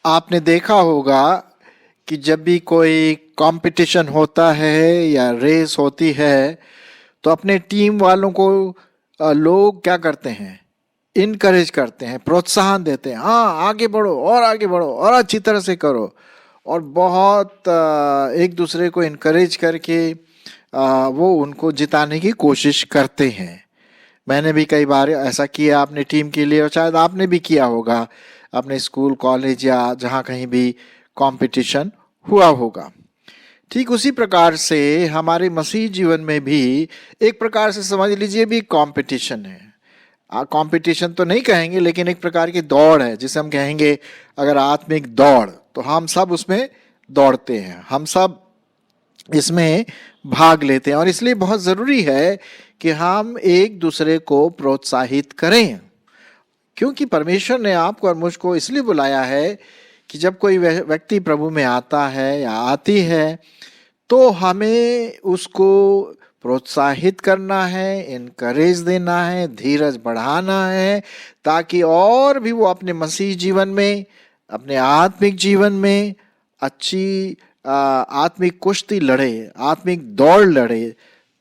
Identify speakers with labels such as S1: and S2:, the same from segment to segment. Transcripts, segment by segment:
S1: आपने देखा होगा कि जब भी कोई कंपटीशन होता है या रेस होती है तो अपने टीम वालों को लोग क्या करते हैं, इनकरेज करते हैं, प्रोत्साहन देते हैं। हाँ, आगे बढ़ो और आगे बढ़ो और अच्छी तरह से करो। और बहुत एक दूसरे को इनकरेज करके वो उनको जिताने की कोशिश करते हैं। मैंने भी कई बार ऐसा किया अपनी टीम के लिए, और शायद आपने भी किया होगा अपने स्कूल कॉलेज या जहाँ कहीं भी कंपटीशन हुआ होगा। ठीक उसी प्रकार से हमारे मसीह जीवन में भी एक प्रकार से समझ लीजिए भी कंपटीशन है। कंपटीशन तो नहीं कहेंगे, लेकिन एक प्रकार की दौड़ है जिसे हम कहेंगे अगर आत्मिक दौड़, तो हम सब उसमें दौड़ते हैं, हम सब इसमें भाग लेते हैं। और इसलिए बहुत ज़रूरी है कि हम एक दूसरे को प्रोत्साहित करें, क्योंकि परमेश्वर ने आपको और मुझको इसलिए बुलाया है कि जब कोई व्यक्ति प्रभु में आता है या आती है तो हमें उसको प्रोत्साहित करना है, इनकरेज देना है, धीरज बढ़ाना है, ताकि और भी वो अपने मसीह जीवन में, अपने आत्मिक जीवन में अच्छी आत्मिक कुश्ती लड़े, आत्मिक दौड़ लड़े,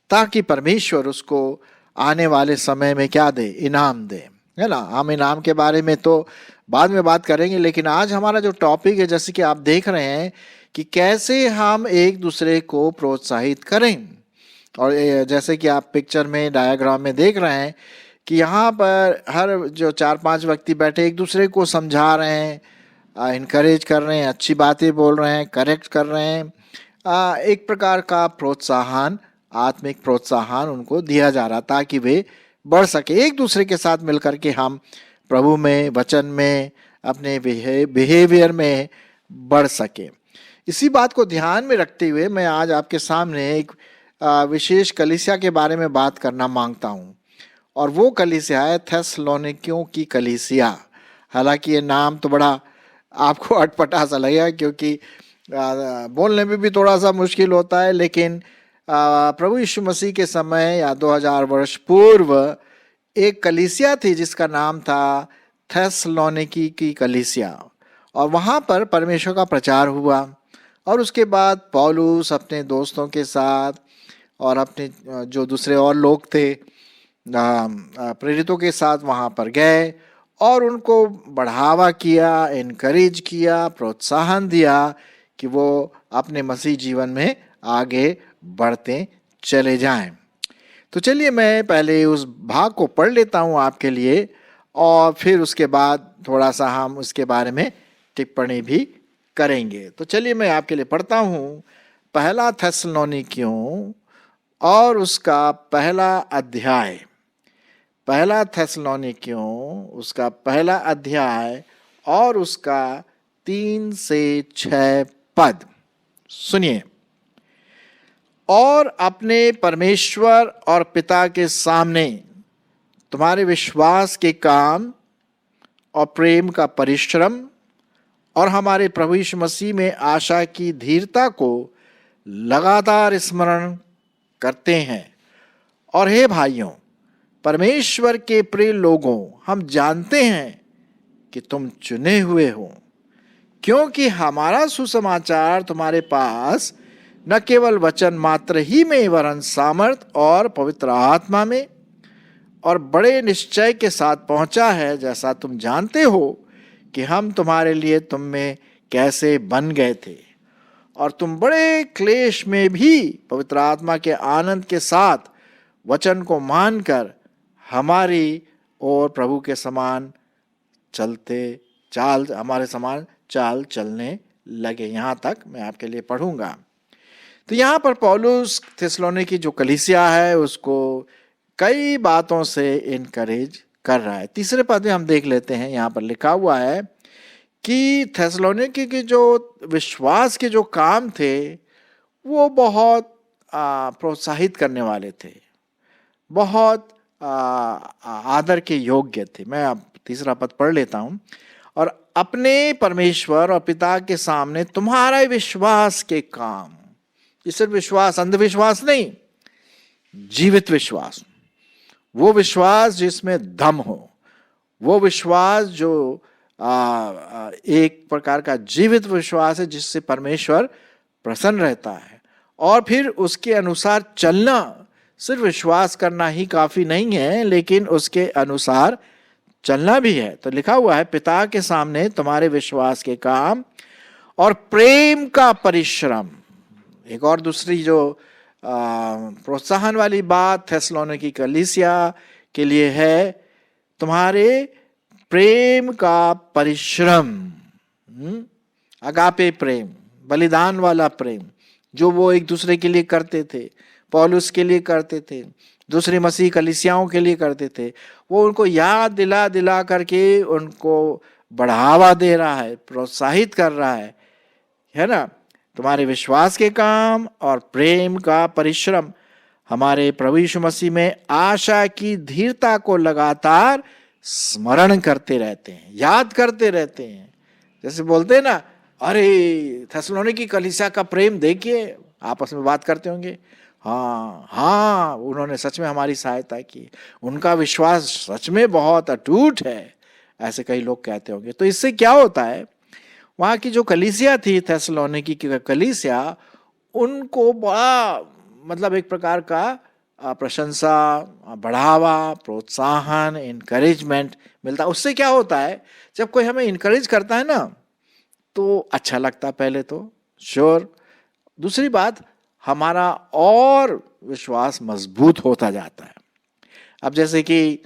S1: ताकि परमेश्वर उसको आने वाले समय में क्या दे, इनाम दे, है ना। हम इनाम के बारे में तो बाद में बात करेंगे, लेकिन आज हमारा जो टॉपिक है, जैसे कि आप देख रहे हैं कि कैसे हम एक दूसरे को प्रोत्साहित करें। और जैसे कि आप पिक्चर में, डायग्राम में देख रहे हैं कि यहाँ पर हर जो 4-5 व्यक्ति बैठे एक दूसरे को समझा रहे हैं, इनकरेज कर रहे हैं, अच्छी बातें बोल रहे हैं, करेक्ट कर रहे हैं। एक प्रकार का प्रोत्साहन, आत्मिक प्रोत्साहन उनको दिया जा रहा, ताकि वे बढ़ सके। एक दूसरे के साथ मिलकर के हम प्रभु में, वचन में, अपने बिहेवियर में बढ़ सके। इसी बात को ध्यान में रखते हुए मैं आज आपके सामने एक विशेष कलीसिया के बारे में बात करना मांगता हूँ, और वो कलीसिया है थेसलोनिकियों की कलीसिया। हालांकि ये नाम तो बड़ा आपको अटपटा सा लगेगा, क्योंकि बोलने में भी थोड़ा सा मुश्किल होता है, लेकिन प्रभु यीशु मसीह के समय या 2000 वर्ष पूर्व एक कलीसिया थी जिसका नाम था थेसलोनिकी की कलीसिया, और वहाँ पर परमेश्वर का प्रचार हुआ। और उसके बाद पौलुस अपने दोस्तों के साथ और अपने जो दूसरे और लोग थे प्रेरितों के साथ वहाँ पर गए और उनको बढ़ावा किया, इनकरेज किया, प्रोत्साहन दिया कि वो अपने मसीह जीवन में आगे बढ़ते चले जाएं। तो चलिए मैं पहले उस भाग को पढ़ लेता हूँ आपके लिए, और फिर उसके बाद थोड़ा सा हम उसके बारे में टिप्पणी भी करेंगे। तो चलिए मैं आपके लिए पढ़ता हूँ पहला थेसलोनिकियों और उसका पहला अध्याय। पहला थेसलोनिकियों उसका पहला अध्याय और उसका 3 से 6 पद सुनिए। और अपने परमेश्वर और पिता के सामने तुम्हारे विश्वास के काम और प्रेम का परिश्रम और हमारे प्रभु यीशु मसीह में आशा की धीरता को लगातार स्मरण करते हैं। और हे भाइयों, परमेश्वर के प्रिय लोगों, हम जानते हैं कि तुम चुने हुए हो, क्योंकि हमारा सुसमाचार तुम्हारे पास न केवल वचन मात्र ही में, वरन सामर्थ और पवित्र आत्मा में और बड़े निश्चय के साथ पहुंचा है, जैसा तुम जानते हो कि हम तुम्हारे लिए तुम में कैसे बन गए थे। और तुम बड़े क्लेश में भी पवित्र आत्मा के आनंद के साथ वचन को मानकर हमारी और प्रभु के समान हमारे समान चाल चलने लगे। यहाँ तक मैं आपके लिए पढ़ूंगा। तो यहाँ पर पौलुस थेसलोनिकी जो कलीसिया है उसको कई बातों से इनकरेज कर रहा है। तीसरे पद में हम देख लेते हैं, यहाँ पर लिखा हुआ है कि थेसलोनिकी के जो विश्वास के जो काम थे वो बहुत प्रोत्साहित करने वाले थे, बहुत आदर के योग्य थे। मैं अब तीसरा पद पढ़ लेता हूँ। और अपने परमेश्वर और पिता के सामने तुम्हारा विश्वास के काम, ये सिर्फ विश्वास, अंधविश्वास नहीं, जीवित विश्वास, वो विश्वास जिसमें दम हो, वो विश्वास जो एक प्रकार का जीवित विश्वास है जिससे परमेश्वर प्रसन्न रहता है। और फिर उसके अनुसार चलना, सिर्फ विश्वास करना ही काफी नहीं है, लेकिन उसके अनुसार चलना भी है। तो लिखा हुआ है, पिता के सामने तुम्हारे विश्वास के काम और प्रेम का परिश्रम। एक और दूसरी जो प्रोत्साहन वाली बात थेसलोनिकी कलीसिया के लिए है, तुम्हारे प्रेम का परिश्रम। अगापे प्रेम, बलिदान वाला प्रेम जो वो एक दूसरे के लिए करते थे, पौलुस के लिए करते थे, दूसरी मसीह कलीसियाओं के लिए करते थे, वो उनको याद दिला दिला करके उनको बढ़ावा दे रहा है, प्रोत्साहित कर रहा है ना। तुम्हारे विश्वास के काम और प्रेम का परिश्रम हमारे प्रभु यीशु मसीह में आशा की धीरता को लगातार स्मरण करते रहते हैं, याद करते रहते हैं। जैसे बोलते हैं ना, अरे थेसलोनिकी कलीसिया का प्रेम देखिए, आपस में बात करते होंगे, हाँ हाँ उन्होंने सच में हमारी सहायता की, उनका विश्वास सच में बहुत अटूट है, ऐसे कई लोग कहते होंगे। तो इससे क्या होता है, वहाँ की जो कलीसिया थी थेसलोनिकी की कलीसिया, उनको बड़ा मतलब एक प्रकार का प्रशंसा, बढ़ावा, प्रोत्साहन, इनकरेजमेंट मिलता है। उससे क्या होता है, जब कोई हमें इनकरेज करता है ना तो अच्छा लगता है पहले तो, श्योर। दूसरी बात, हमारा और विश्वास मजबूत होता जाता है। अब जैसे कि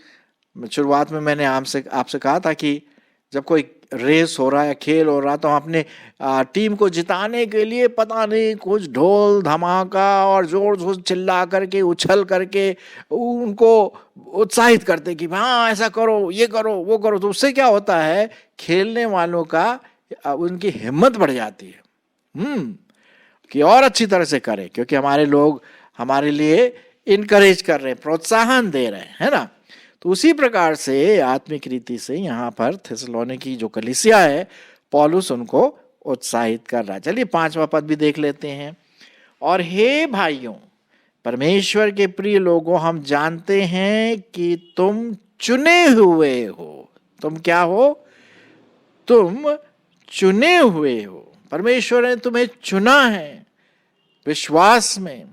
S1: शुरुआत में मैंने आपसे कहा था कि जब कोई रेस हो रहा है, खेल हो रहा है, तो हम अपने टीम को जिताने के लिए पता नहीं कुछ ढोल धमाका और जोर जोर चिल्ला करके, उछल करके उनको उत्साहित करते कि हाँ ऐसा करो, ये करो, वो करो। तो उससे क्या होता है, खेलने वालों का उनकी हिम्मत बढ़ जाती है कि और अच्छी तरह से करें, क्योंकि हमारे लोग हमारे लिए इनकरेज कर रहे हैं, प्रोत्साहन दे रहे हैं, है ना। तो उसी प्रकार से आत्मिक रीति से यहाँ पर थेसलोनिकी जो कलीसिया है, पौलुस उनको उत्साहित कर रहा है। चलिए 5वां पद भी देख लेते हैं। और हे भाइयों, परमेश्वर के प्रिय लोगों, हम जानते हैं कि तुम चुने हुए हो। तुम क्या हो? तुम चुने हुए हो। परमेश्वर ने तुम्हें चुना है विश्वास में।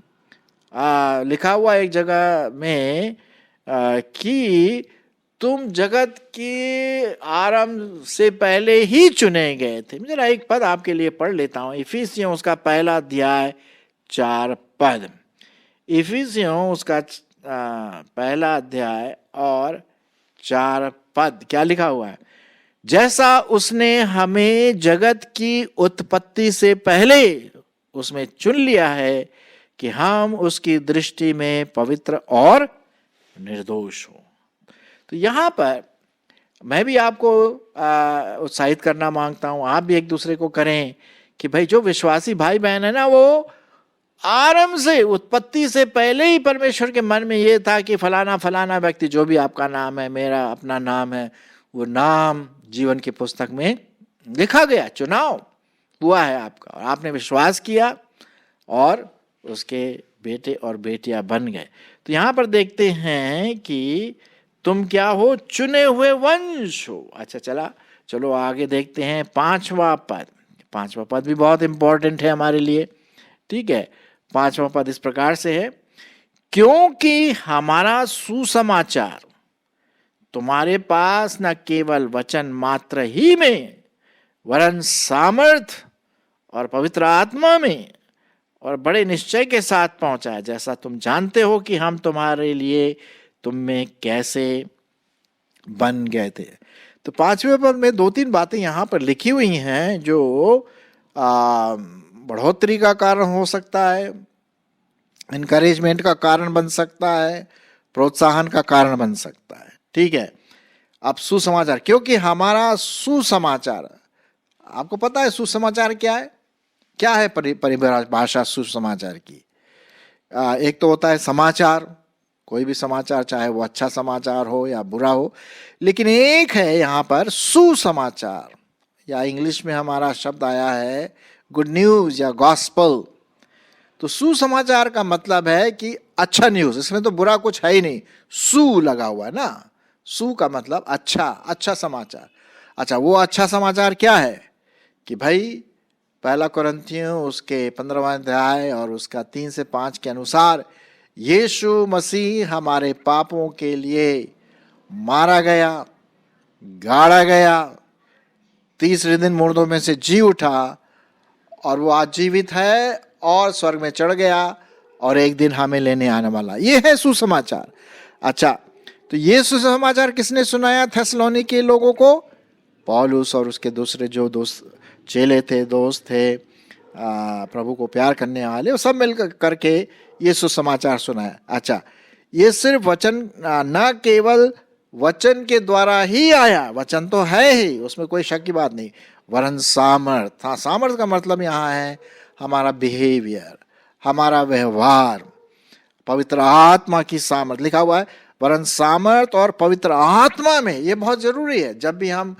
S1: लिखा हुआ एक जगह में कि तुम जगत के आरंभ से पहले ही चुने गए थे। मैं जरा एक पद आपके लिए पढ़ लेता हूँ, इफिसियों उसका 1 अध्याय 4 पद। इफिसियों उसका 1 अध्याय और 4 पद क्या लिखा हुआ है? जैसा उसने हमें जगत की उत्पत्ति से पहले उसमें चुन लिया है कि हम उसकी दृष्टि में पवित्र और निर्दोष हो। तो यहाँ पर मैं भी आपको उत्साहित करना मांगता हूँ, आप भी एक दूसरे को करें कि भाई जो विश्वासी भाई बहन है ना, वो आरंभ से, उत्पत्ति से पहले ही परमेश्वर के मन में ये था कि फलाना फलाना व्यक्ति, जो भी आपका नाम है, मेरा अपना नाम है, वो नाम जीवन की पुस्तक में लिखा गया, चुनाव हुआ है आपका, और आपने विश्वास किया और उसके बेटे और बेटियां बन गए। तो यहाँ पर देखते हैं कि तुम क्या हो? चुने हुए वंश हो। अच्छा चलो आगे देखते हैं 5वां पद। 5वां पद भी बहुत इंपॉर्टेंट है हमारे लिए, ठीक है। 5वां पद इस प्रकार से है, क्योंकि हमारा सुसमाचार तुम्हारे पास न केवल वचन मात्र ही में, वरन सामर्थ और पवित्र आत्मा में और बड़े निश्चय के साथ पहुंचा है, जैसा तुम जानते हो कि हम तुम्हारे लिए तुम में कैसे बन गए थे। तो 5वें पद में 2-3 बातें यहाँ पर लिखी हुई हैं जो बढ़ोतरी का कारण हो सकता है, इनकरेजमेंट का कारण बन सकता है, प्रोत्साहन का कारण बन सकता है, ठीक है। अब सुसमाचार, क्योंकि हमारा सुसमाचार, आपको पता है सुसमाचार क्या है? क्या है परिभाषा सुसमाचार की? एक तो होता है समाचार, कोई भी समाचार, चाहे वो अच्छा समाचार हो या बुरा हो, लेकिन एक है यहाँ पर सुसमाचार, या इंग्लिश में हमारा शब्द आया है गुड न्यूज या गॉस्पल। तो सुसमाचार का मतलब है कि अच्छा न्यूज, इसमें तो बुरा कुछ है ही नहीं, सु लगा हुआ है ना, सु का मतलब अच्छा, अच्छा समाचार। अच्छा, वो अच्छा समाचार क्या है कि भाई पहला कुरिन्थियों उसके 15वां अध्याय और उसका 3 से 5 के अनुसार यीशु मसीह हमारे पापों के लिए मारा गया, गाड़ा गया, तीसरे दिन मुर्दों में से जी उठा और वो आज जीवित है और स्वर्ग में चढ़ गया और एक दिन हमें लेने आने वाला। ये है सुसमाचार। अच्छा, तो ये सुसमाचार किसने सुनाया थेसलोनिके के लोगों को? पौलुस और उसके दूसरे जो दोस्त चेले थे, दोस्त थे, प्रभु को प्यार करने वाले, वो सब मिल करके ये सुसमाचार सुनाया। अच्छा, ये सिर्फ वचन न केवल वचन के द्वारा ही आया, वचन तो है ही, उसमें कोई शक की बात नहीं, वरन सामर्थ। हाँ, सामर्थ का मतलब यहाँ है हमारा बिहेवियर, हमारा व्यवहार, पवित्र आत्मा की सामर्थ लिखा हुआ है, वरन सामर्थ और पवित्र आत्मा में। ये बहुत जरूरी है। जब भी हम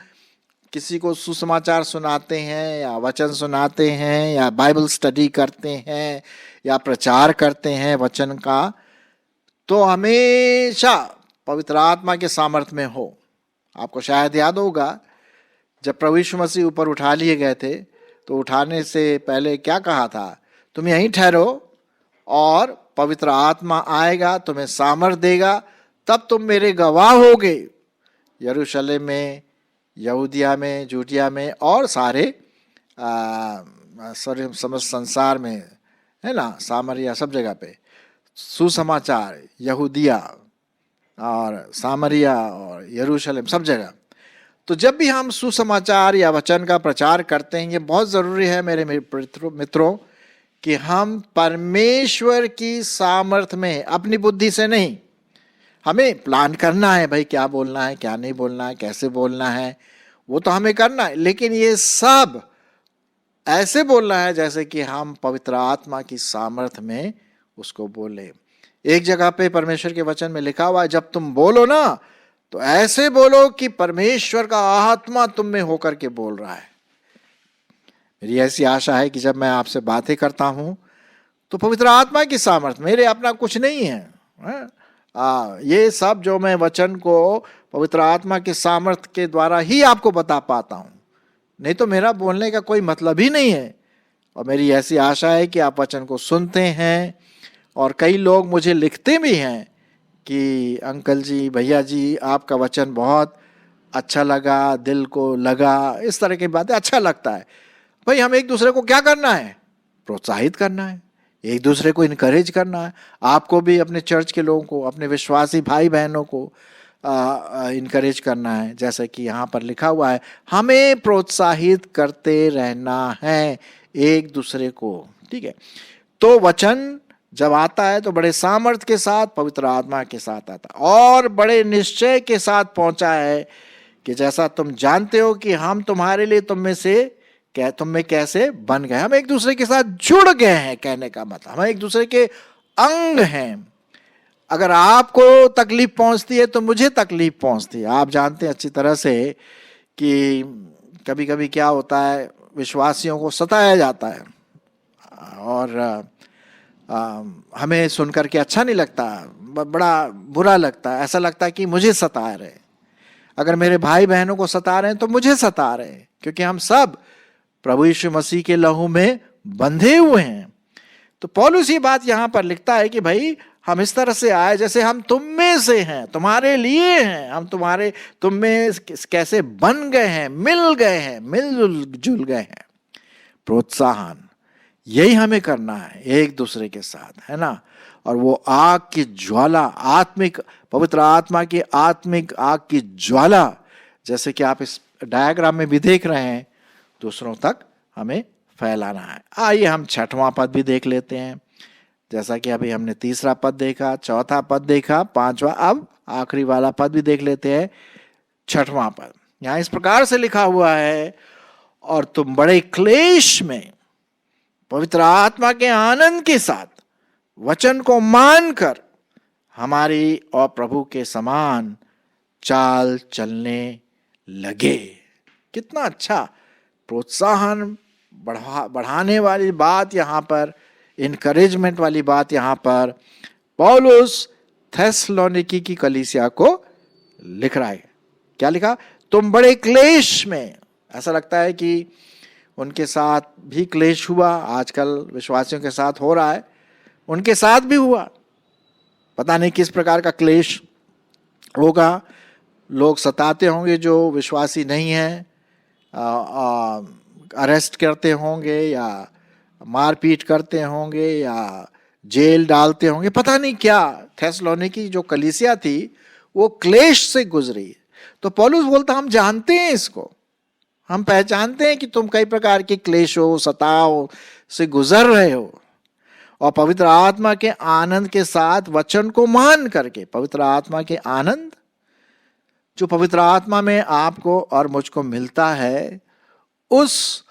S1: किसी को सुसमाचार सुनाते हैं या वचन सुनाते हैं या बाइबल स्टडी करते हैं या प्रचार करते हैं वचन का, तो हमेशा पवित्र आत्मा के सामर्थ्य में हो। आपको शायद याद होगा जब प्रभु यीशु मसीह ऊपर उठा लिए गए थे तो उठाने से पहले क्या कहा था? तुम यहीं ठहरो और पवित्र आत्मा आएगा, तुम्हें सामर्थ देगा, तब तुम मेरे गवाह होगे यरूशलेम में, यहूदिया में, जूडिया में और सारे समस्त संसार में, है ना, सामरिया, सब जगह पे सुसमाचार, यहूदिया और सामरिया और यरूशलेम, सब जगह। तो जब भी हम सुसमाचार या वचन का प्रचार करते हैं, ये बहुत ज़रूरी है मेरे मित्रों कि हम परमेश्वर की सामर्थ में, अपनी बुद्धि से नहीं। हमें प्लान करना है भाई, क्या बोलना है, क्या नहीं बोलना है, कैसे बोलना है, वो तो हमें करना है, लेकिन ये सब ऐसे बोलना है जैसे कि हम पवित्र आत्मा की सामर्थ में उसको बोले। एक जगह पे परमेश्वर के वचन में लिखा हुआ है, जब तुम बोलो ना तो ऐसे बोलो कि परमेश्वर का आत्मा तुम में होकर के बोल रहा है। मेरी ऐसी आशा है कि जब मैं आपसे बातें करता हूं तो पवित्र आत्मा की सामर्थ, मेरे अपना कुछ नहीं है, ये सब जो मैं वचन को पवित्र आत्मा के सामर्थ के द्वारा ही आपको बता पाता हूं, नहीं तो मेरा बोलने का कोई मतलब ही नहीं है। और मेरी ऐसी आशा है कि आप वचन को सुनते हैं और कई लोग मुझे लिखते भी हैं कि अंकल जी, भैया जी, आपका वचन बहुत अच्छा लगा, दिल को लगा, इस तरह की बातें अच्छा लगता है। भाई, हम एक दूसरे को क्या करना है? प्रोत्साहित करना है, एक दूसरे को इनकरेज करना है। आपको भी अपने चर्च के लोगों को, अपने विश्वासी भाई बहनों को इनकरेज करना है। जैसे कि यहाँ पर लिखा हुआ है, हमें प्रोत्साहित करते रहना है एक दूसरे को, ठीक है। तो वचन जब आता है तो बड़े सामर्थ के साथ, पवित्र आत्मा के साथ आता है और बड़े निश्चय के साथ पहुंचा है कि जैसा तुम जानते हो कि हम तुम्हारे लिए तुम में कैसे बन गए। हम एक दूसरे के साथ जुड़ गए हैं, कहने का मतलब हम एक दूसरे के अंग हैं। अगर आपको तकलीफ पहुंचती है तो मुझे तकलीफ पहुंचती है। आप जानते हैं अच्छी तरह से कि कभी कभी क्या होता है, विश्वासियों को सताया जाता है और हमें सुनकर के अच्छा नहीं लगता, बड़ा बुरा लगता है, ऐसा लगता है कि मुझे सता रहे। अगर मेरे भाई बहनों को सता रहे हैं तो मुझे सता रहे हैं, क्योंकि हम सब प्रभु यीशु मसीह के लहू में बंधे हुए हैं। तो पौलुस ये बात यहाँ पर लिखता है कि भाई, हम इस तरह से आए जैसे हम तुम में से हैं, तुम्हारे लिए हैं, हम तुम में कैसे बन गए हैं, मिल गए हैं, मिलजुल गए हैं। प्रोत्साहन यही हमें करना है एक दूसरे के साथ, है ना। और वो आग की ज्वाला, आत्मिक, पवित्र आत्मा की आत्मिक आग की ज्वाला, जैसे कि आप इस डायग्राम में भी देख रहे हैं, दूसरों तक हमें फैलाना है। आइए हम 6वां पद भी देख लेते हैं। जैसा कि अभी हमने 3रा पद देखा, 4था पद देखा, 5वां, अब आखिरी वाला पद भी देख लेते हैं, 6वां पद। यहाँ इस प्रकार से लिखा हुआ है, और तुम बड़े क्लेश में पवित्र आत्मा के आनंद के साथ वचन को मानकर हमारी और प्रभु के समान चाल चलने लगे। कितना अच्छा प्रोत्साहन बढ़ाने वाली बात यहाँ पर, इनकरेजमेंट वाली बात यहाँ पर पौलुस थेसलोनिकी की कलीसिया को लिख रहा है। क्या लिखा? तुम बड़े क्लेश में। ऐसा लगता है कि उनके साथ भी क्लेश हुआ, आजकल विश्वासियों के साथ हो रहा है, उनके साथ भी हुआ। पता नहीं किस प्रकार का क्लेश होगा। लोग सताते होंगे जो विश्वासी नहीं है, अरेस्ट करते होंगे या मारपीट करते होंगे या जेल डालते होंगे, पता नहीं क्या। थेसलोनिकी जो कलीसिया थी वो क्लेश से गुजरी। तो पौलुस बोलता हम जानते हैं इसको, हम पहचानते हैं कि तुम कई प्रकार के क्लेशों सताव से गुजर रहे हो, और पवित्र आत्मा के आनंद के साथ वचन को मान करके, पवित्र आत्मा के आनंद जो पवित्र आत्मा में आपको और मुझको मिलता है, उस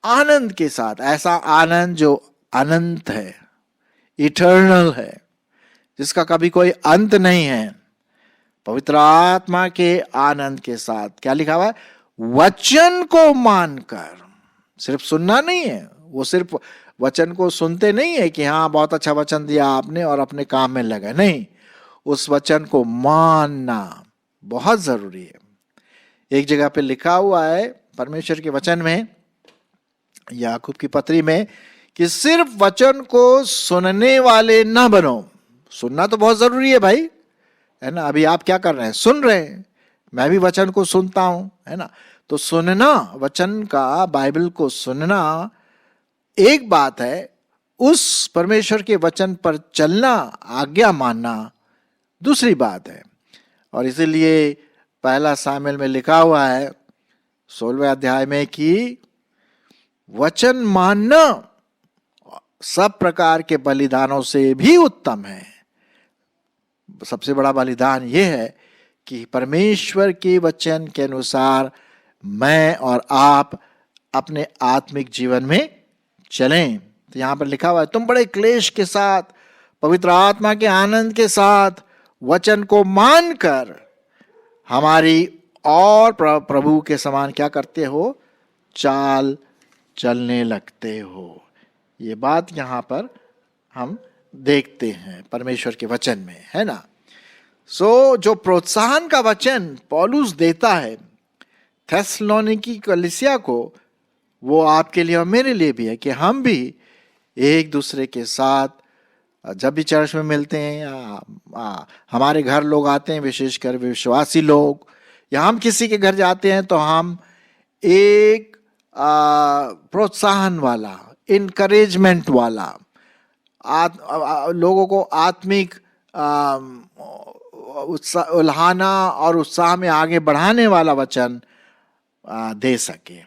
S1: आनंद के साथ, ऐसा आनंद जो अनंत है, इटर्नल है, जिसका कभी कोई अंत नहीं है, पवित्र आत्मा के आनंद के साथ क्या लिखा हुआ है, वचन को मानकर। सिर्फ सुनना नहीं है, वो सिर्फ वचन को सुनते नहीं है कि हाँ बहुत अच्छा वचन दिया आपने और अपने काम में लगे, नहीं, उस वचन को मानना बहुत जरूरी है। एक जगह पे लिखा हुआ है परमेश्वर के वचन में, याकूब की पत्री में, कि सिर्फ वचन को सुनने वाले ना बनो। सुनना तो बहुत जरूरी है भाई, है ना। अभी आप क्या कर रहे हैं, सुन रहे हैं, मैं भी वचन को सुनता हूं, है ना। तो सुनना, वचन का, बाइबल को सुनना एक बात है, उस परमेश्वर के वचन पर चलना, आज्ञा मानना दूसरी बात है। और इसीलिए पहला सामुएल में लिखा हुआ है 16वें अध्याय में कि वचन मानना सब प्रकार के बलिदानों से भी उत्तम है। सबसे बड़ा बलिदान यह है कि परमेश्वर के वचन के अनुसार मैं और आप अपने आत्मिक जीवन में चलें। तो यहां पर लिखा हुआ है तुम बड़े क्लेश के साथ, पवित्र आत्मा के आनंद के साथ वचन को मानकर हमारी और प्रभु के समान क्या करते हो, चाल चलने लगते हो। ये बात यहां पर हम देखते हैं परमेश्वर के वचन में, है ना। जो प्रोत्साहन का वचन पौलुस देता है थेसलोनिकी कलीसिया को, वो आपके लिए और मेरे लिए भी है कि हम भी एक दूसरे के साथ जब भी चर्च में मिलते हैं या हमारे घर लोग आते हैं, विशेषकर विश्वासी लोग, या हम किसी के घर जाते हैं, तो हम एक प्रोत्साहन वाला, इनकरेजमेंट वाला, लोगों को आत्मिक उल्हाना और उत्साह में आगे बढ़ाने वाला वचन दे सके।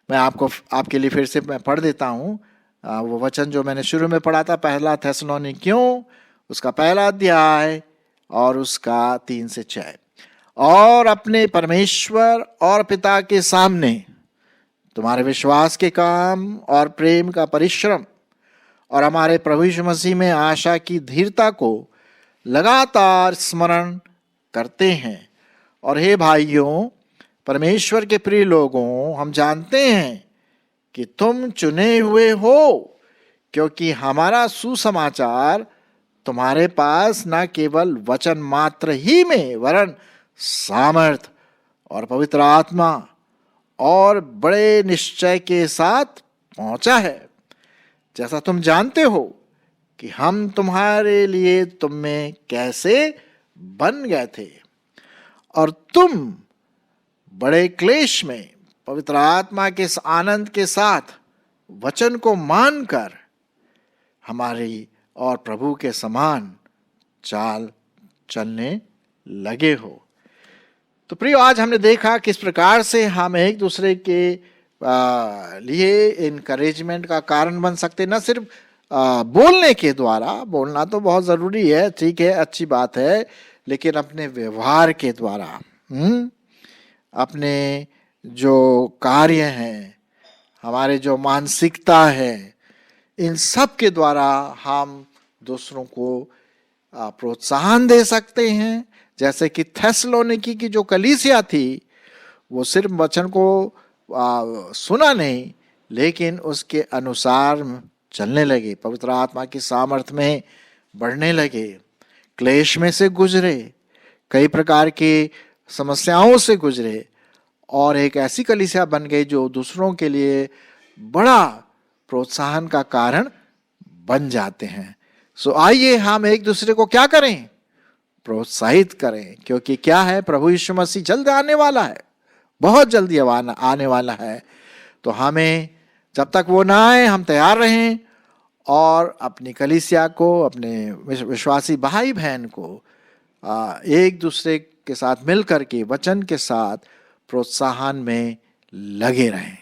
S1: मैं आपके लिए फिर से मैं पढ़ देता हूँ वो वचन जो मैंने शुरू में पढ़ा था, पहला थेसलोनिकियों उसका पहला अध्याय और उसका 3 से 6। और अपने परमेश्वर और पिता के सामने तुम्हारे विश्वास के काम और प्रेम का परिश्रम और हमारे प्रभु यीशु मसीह में आशा की धीरता को लगातार स्मरण करते हैं। और हे भाइयों, परमेश्वर के प्रिय लोगों, हम जानते हैं कि तुम चुने हुए हो, क्योंकि हमारा सुसमाचार तुम्हारे पास न केवल वचन मात्र ही में, वरन सामर्थ और पवित्र आत्मा और बड़े निश्चय के साथ पहुंचा है। जैसा तुम जानते हो कि हम तुम्हारे लिए तुम में कैसे बन गए थे, और तुम बड़े क्लेश में पवित्र आत्मा के आनंद के साथ वचन को मानकर हमारी और प्रभु के समान चाल चलने लगे हो। तो प्रियो, आज हमने देखा किस प्रकार से हम एक दूसरे के लिए इनकरेजमेंट का कारण बन सकते, न सिर्फ बोलने के द्वारा, बोलना तो बहुत ज़रूरी है, ठीक है, अच्छी बात है, लेकिन अपने व्यवहार के द्वारा, अपने जो कार्य हैं, हमारे जो मानसिकता है, इन सब के द्वारा हम दूसरों को प्रोत्साहन दे सकते हैं। जैसे कि थेसलोनिकी की जो कलीसिया थी, वो सिर्फ वचन को सुना नहीं, लेकिन उसके अनुसार चलने लगे, पवित्र आत्मा की सामर्थ में बढ़ने लगे, क्लेश में से गुजरे, कई प्रकार की समस्याओं से गुजरे, और एक ऐसी कलीसिया बन गई जो दूसरों के लिए बड़ा प्रोत्साहन का कारण बन जाते हैं। सो आइए हम एक दूसरे को क्या करें, प्रोत्साहित करें, क्योंकि क्या है, प्रभु यीशु मसीह जल्द आने वाला है, बहुत जल्दी आने वाला है। तो हमें जब तक वो ना आए हम तैयार रहें और अपनी कलीसिया को, अपने विश्वासी भाई बहन को एक दूसरे के साथ मिलकर के वचन के साथ प्रोत्साहन में लगे रहें।